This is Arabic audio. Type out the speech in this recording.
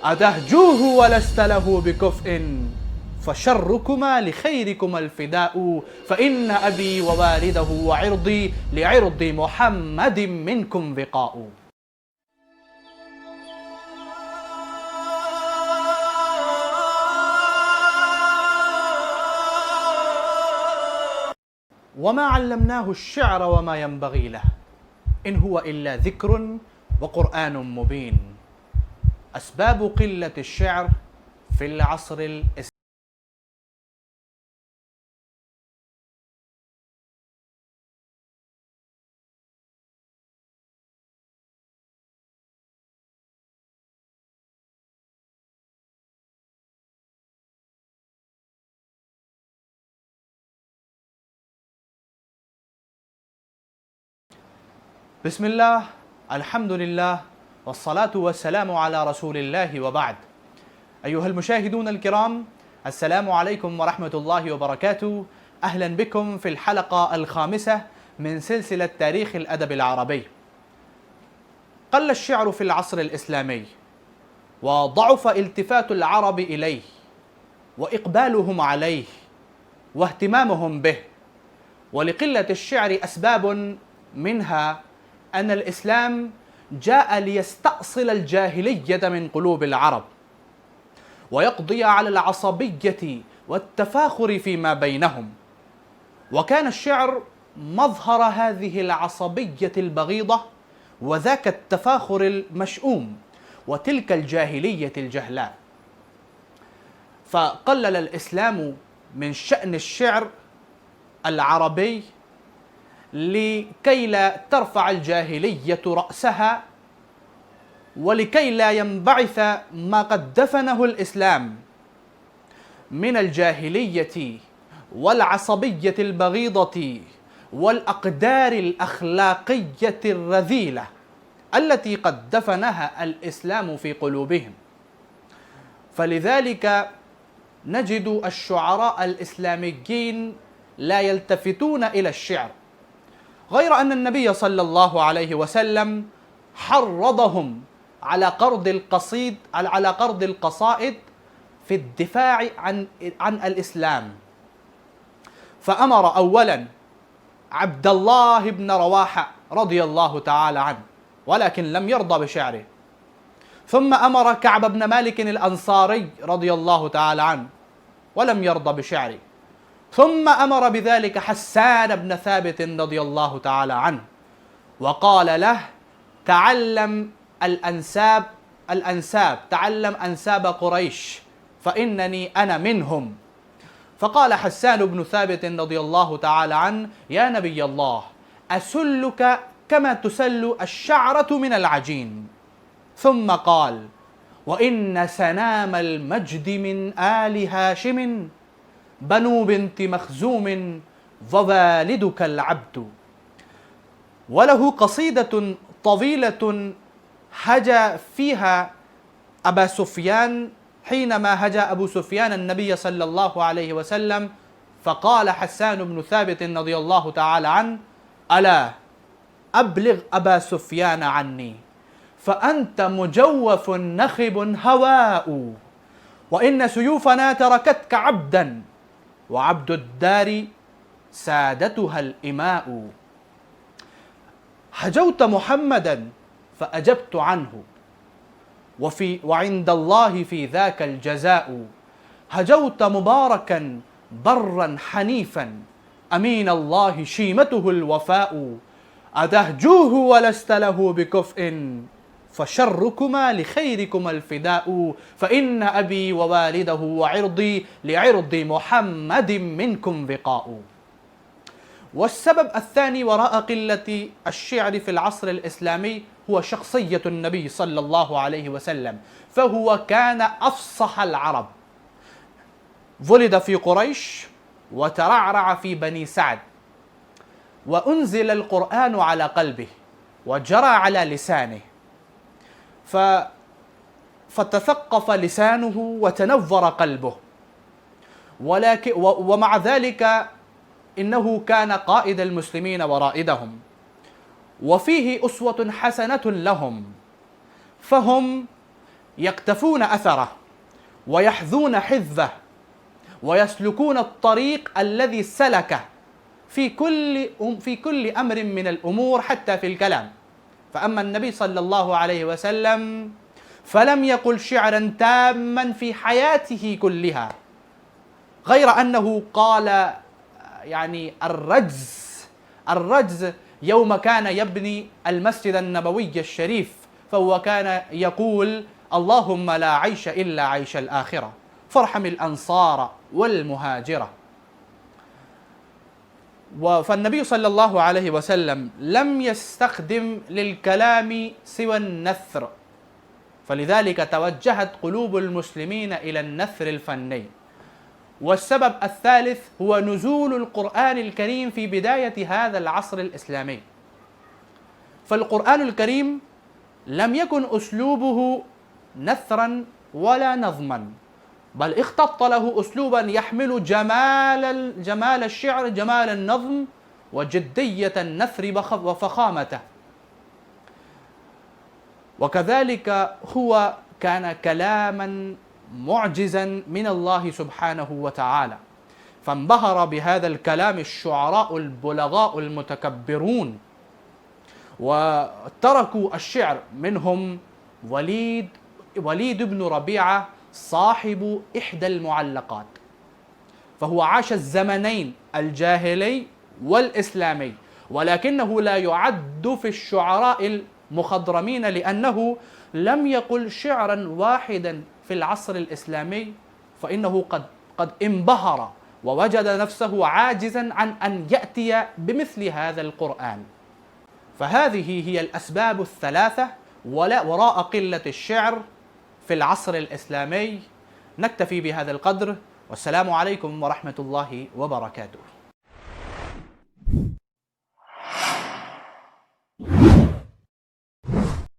أتهجوه ولست له بكفء فشركما لخيركما الفداء فإن أبي ووالده وعرضي لعرض محمد منكم وقاء. وما علمناه الشعر وما ينبغي له إن هو إلا ذكر وقرآن مبين. أسباب قلة الشعر في العصر الإسلامي. بسم الله، الحمد لله، والصلاة والسلام على رسول الله، وبعد. أيها المشاهدون الكرام، السلام عليكم ورحمة الله وبركاته. أهلا بكم في الحلقة الخامسة من سلسلة تاريخ الأدب العربي. قل الشعر في العصر الإسلامي، وضعف التفات العرب إليه وإقبالهم عليه واهتمامهم به. ولقلة الشعر أسباب، منها أن الإسلام جاء ليستأصل الجاهلية من قلوب العرب ويقضي على العصبية والتفاخر فيما بينهم، وكان الشعر مظهر هذه العصبية البغيضة وذاك التفاخر المشؤوم وتلك الجاهلية الجهلاء. فقلل الإسلام من شأن الشعر العربي لكي لا ترفع الجاهلية رأسها، ولكي لا ينبعث ما قد دفنه الإسلام من الجاهلية والعصبية البغيضة والأقدار الأخلاقية الرذيلة التي قد دفنها الإسلام في قلوبهم. فلذلك نجد الشعراء الإسلاميين لا يلتفتون إلى الشعر، غير أن النبي صلى الله عليه وسلم حرضهم على قرض القصائد في الدفاع عن الإسلام. فأمر أولا عبد الله بن رواحة رضي الله تعالى عنه، ولكن لم يرضى بشعره. ثم أمر كعب بن مالك الأنصاري رضي الله تعالى عنه، ولم يرضى بشعره. ثم أمر بذلك حسان بن ثابت رضي الله تعالى عنه، وقال له: تعلم الأنساب، تعلم أنساب قريش فإنني أنا منهم. فقال حسان بن ثابت رضي الله تعالى عنه: يا نبي الله، أسلك كما تسل الشعرة من العجين. ثم قال: وإن سنام المجد من آل هاشم بنو بنت مخزوم ووالدك العبد. وله قصيدة طويلة هجا فيها أبا سفيان حينما هجا أبو سفيان النبي صلى الله عليه وسلم، فقال حسان بن ثابت رضي الله تعالى عنه: ألا أبلغ أبا سفيان عني فأنت مجوف نخب هواء، وإن سيوفنا تركتك عبدا وعبد الدار سادتها الإماء. هجوت محمدا فأجبت عنه وعند الله في ذاك الجزاء. هجوت مباركا برا حنيفا أمين الله شيمته الوفاء. أتهجوه ولست له بكفء فشركما لخيركما الفداء فإن أبي ووالده وعرضي لعرض محمد منكم وقاء. والسبب الثاني وراء قلة الشعر في العصر الإسلامي هو شخصية النبي صلى الله عليه وسلم، فهو كان أفصح العرب، ولد في قريش وترعرع في بني سعد، وأنزل القرآن على قلبه وجرى على لسانه، فتثقف لسانه وتنور قلبه. ومع ذلك إنه كان قائد المسلمين ورائدهم، وفيه أسوة حسنة لهم، فهم يقتفون أثره ويحذون حذه ويسلكون الطريق الذي سلكه في كل أمر من الأمور حتى في الكلام. فأما النبي صلى الله عليه وسلم فلم يقل شعرا تاما في حياته كلها، غير أنه قال يعني الرجز يوم كان يبني المسجد النبوي الشريف، فهو كان يقول: اللهم لا عيش إلا عيش الآخرة فارحم الأنصار والمهاجرة. فالنبي صلى الله عليه وسلم لم يستخدم للكلام سوى النثر، فلذلك توجهت قلوب المسلمين إلى النثر الفني. والسبب الثالث هو نزول القرآن الكريم في بداية هذا العصر الإسلامي. فالقرآن الكريم لم يكن أسلوبه نثرا ولا نظما، بل اختط له أسلوبا يحمل جمال الشعر، جمال النظم، وجدية النثر وفخامته. وكذلك هو كان كلاما معجزا من الله سبحانه وتعالى، فانبهر بهذا الكلام الشعراء البلغاء المتكبرون وتركوا الشعر، منهم وليد بن ربيعة صاحب إحدى المعلقات، فهو عاش الزمنين الجاهلي والإسلامي، ولكنه لا يعد في الشعراء المخضرمين لأنه لم يقل شعرا واحدا في العصر الإسلامي، فإنه قد انبهر ووجد نفسه عاجزا عن أن يأتي بمثل هذا القرآن. فهذه هي الأسباب الثلاثة وراء قلة الشعر في العصر الإسلامي. نكتفي بهذا القدر، والسلام عليكم ورحمة الله وبركاته.